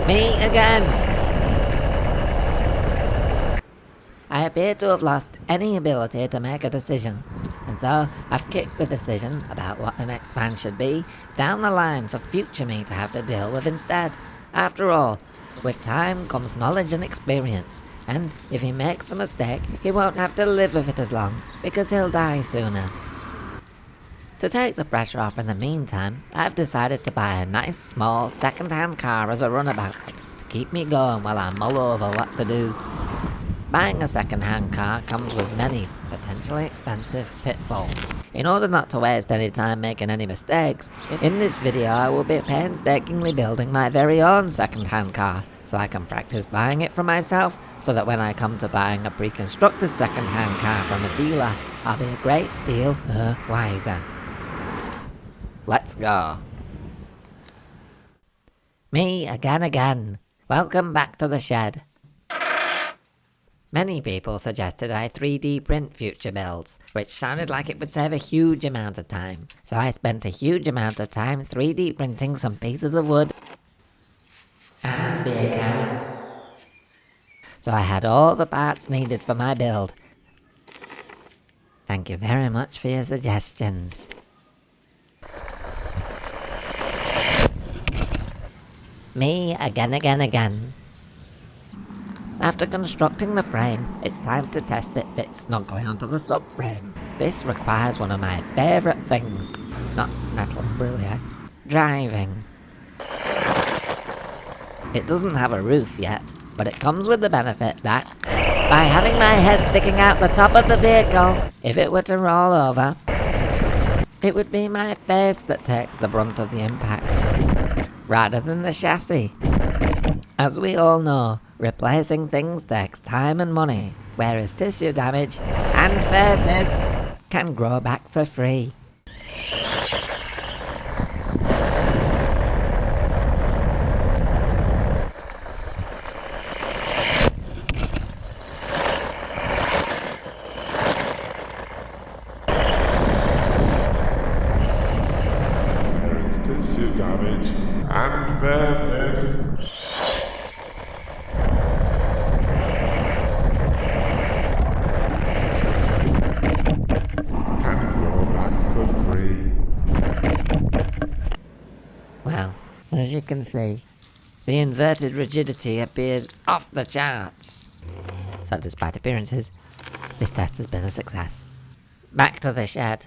Me again! I appear to have lost any ability to make a decision, and so I've kicked the decision about what the next van should be down the line for future me to have to deal with instead. After all, with time comes knowledge and experience, and if he makes a mistake, he won't have to live with it as long, because he'll die sooner. To take the pressure off in the meantime, I've decided to buy a nice small second-hand car as a runabout to keep me going while I mull over what to do. Buying a second-hand car comes with many potentially expensive pitfalls. In order not to waste any time making any mistakes, in this video I will be painstakingly building my very own second-hand car, so I can practice buying it for myself, so that when I come to buying a pre-constructed second-hand car from a dealer, I'll be a great deal wiser. Let's go. Me again. Welcome back to the shed. Many people suggested I 3D print future builds, which sounded like it would save a huge amount of time. So I spent a huge amount of time 3D printing some pieces of wood and beer cans. So I had all the parts needed for my build. Thank you very much for your suggestions. Me again. After constructing the frame, it's time to test it fits snugly onto the subframe. This requires one of my favourite things, not Natalie Imbruglia, driving. It doesn't have a roof yet, but it comes with the benefit that, by having my head sticking out the top of the vehicle, if it were to roll over, it would be my face that takes the brunt of the impact, rather than the chassis. As we all know, replacing things takes time and money, whereas tissue damage and faces can grow back for free. Whereas tissue damage and faces Well, as you can see, the inverted rigidity appears off the charts. So despite appearances, this test has been a success. Back to the shed.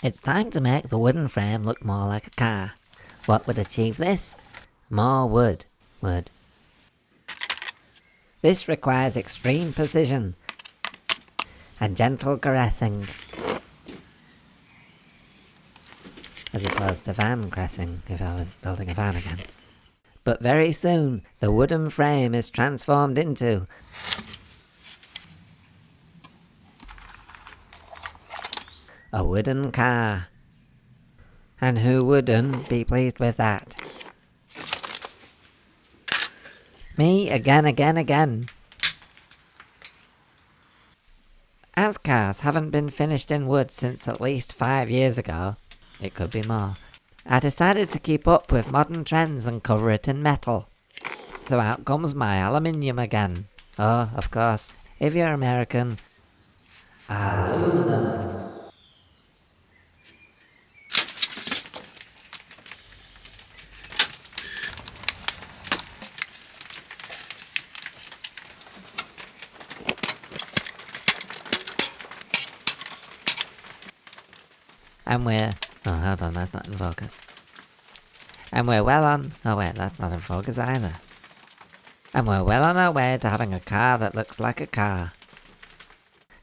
It's time to make the wooden frame look more like a car. What would achieve this? More wood. This requires extreme precision and gentle caressing, as opposed to van caressing if I was building a van again. But very soon, the wooden frame is transformed into a wooden car. And who wouldn't be pleased with that? Me again. As cars haven't been finished in wood since at least 5 years ago, it could be more, I decided to keep up with modern trends and cover it in metal. So out comes my aluminium again. Oh, of course, if you're American, aluminum. And we're... oh, hold on, that's not in focus. And we're well on... oh wait, that's not in focus either. And we're well on our way to having a car that looks like a car.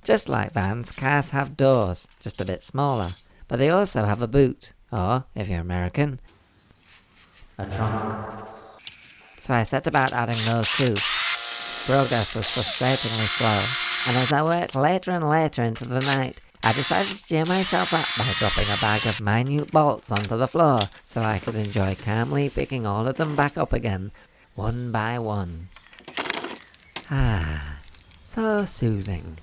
Just like vans, cars have doors, just a bit smaller. But they also have a boot, or, if you're American, a trunk. So I set about adding those too. Progress was frustratingly slow, and as I worked later and later into the night, I decided to cheer myself up by dropping a bag of minute bolts onto the floor, so I could enjoy calmly picking all of them back up again, one by one. Ah, so soothing.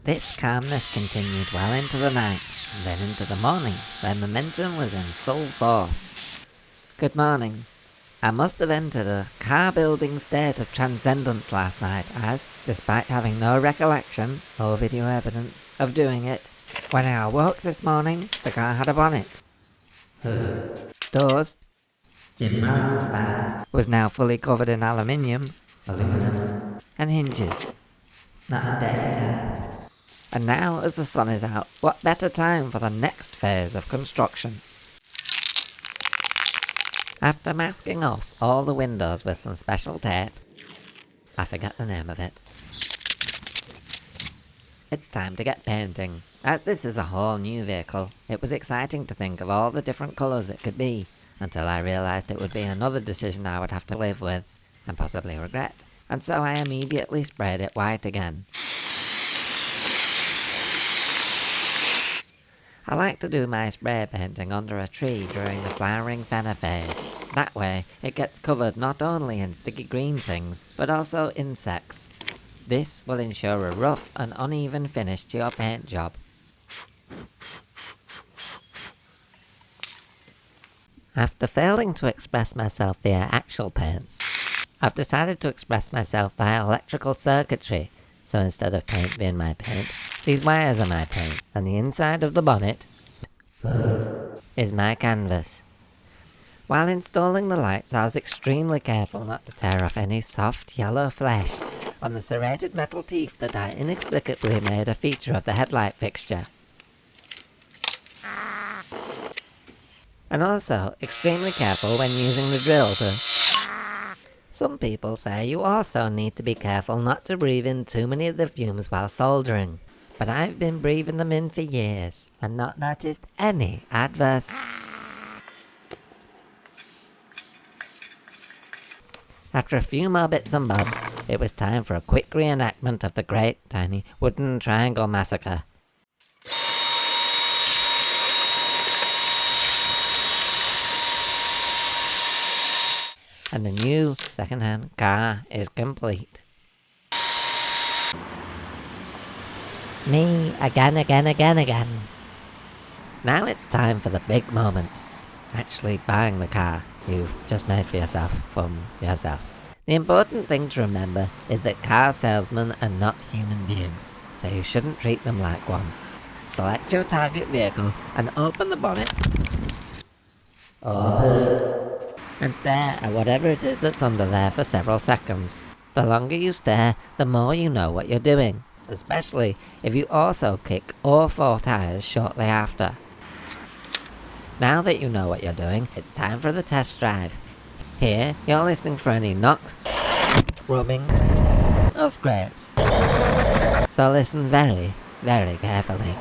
This calmness continued well into the night, and then into the morning, where momentum was in full force. Good morning. I must have entered a car-building state of transcendence last night as, despite having no recollection or video evidence of doing it, when I awoke this morning, the car had a bonnet, hood, doors, Jim Morrison's band was now fully covered in aluminium, aluminum, and hinges. Not a day. And now, as the sun is out, what better time for the next phase of construction? After masking off all the windows with some special tape, I forget the name of it, it's time to get painting. As this is a whole new vehicle, it was exciting to think of all the different colours it could be, until I realised it would be another decision I would have to live with, and possibly regret. And so I immediately sprayed it white again. I like to do my spray painting under a tree during the flowering fenna phase. That way, it gets covered not only in sticky green things, but also insects. This will ensure a rough and uneven finish to your paint job. After failing to express myself via actual paints, I've decided to express myself via electrical circuitry. So instead of paint being my paint, these wires are my paint, and the inside of the bonnet is my canvas. While installing the lights, I was extremely careful not to tear off any soft yellow flesh on the serrated metal teeth that I inexplicably made a feature of the headlight fixture. And also extremely careful when using the drill to... Some people say you also need to be careful not to breathe in too many of the fumes while soldering. But I've been breathing them in for years and not noticed any adverse... After a few more bits and bobs, it was time for a quick reenactment of the great, tiny, wooden triangle massacre. And the new second-hand car is complete. Me, again. Now it's time for the big moment. Actually buying the car you've just made for yourself, from yourself. The important thing to remember is that car salesmen are not human beings, so you shouldn't treat them like one. Select your target vehicle and open the bonnet or hood and stare at whatever it is that's under there for several seconds. The longer you stare, the more you know what you're doing, especially if you also kick all 4 tyres shortly after. Now that you know what you're doing, it's time for the test drive. Here, you're listening for any knocks, rubbing, or scrapes. So listen very, very carefully.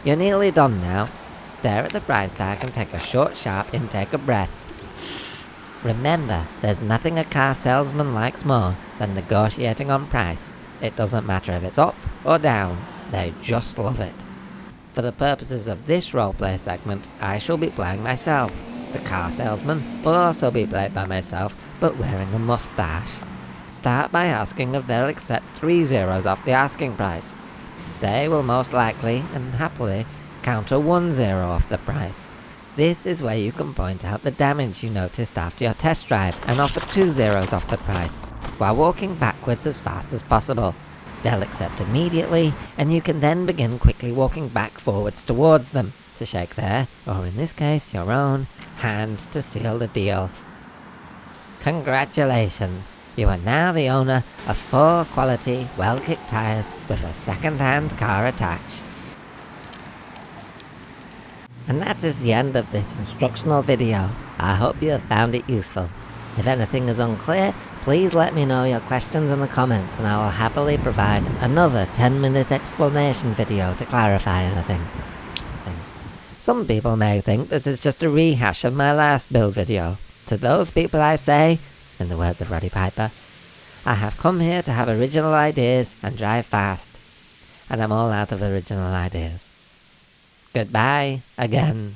You're nearly done now. Stare at the price tag and take a short, sharp intake of breath. Remember, there's nothing a car salesman likes more than negotiating on price. It doesn't matter if it's up or down, they just love it. For the purposes of this roleplay segment, I shall be playing myself. The car salesman will also be played by myself, but wearing a moustache. Start by asking if they'll accept 3 zeros off the asking price. They will most likely, and happily, counter 1 zero off the price. This is where you can point out the damage you noticed after your test drive and offer 2 zeros off the price, while walking backwards as fast as possible. They'll accept immediately, and you can then begin quickly walking back forwards towards them, to shake their, or in this case your own, hand to seal the deal. Congratulations! You are now the owner of 4 quality, well-kicked tyres with a second-hand car attached. And that is the end of this instructional video. I hope you have found it useful. If anything is unclear, please let me know your questions in the comments and I will happily provide another 10-minute explanation video to clarify anything. Some people may think this is just a rehash of my last build video. To those people I say, in the words of Roddy Piper, I have come here to have original ideas and drive fast. And I'm all out of original ideas. Goodbye again.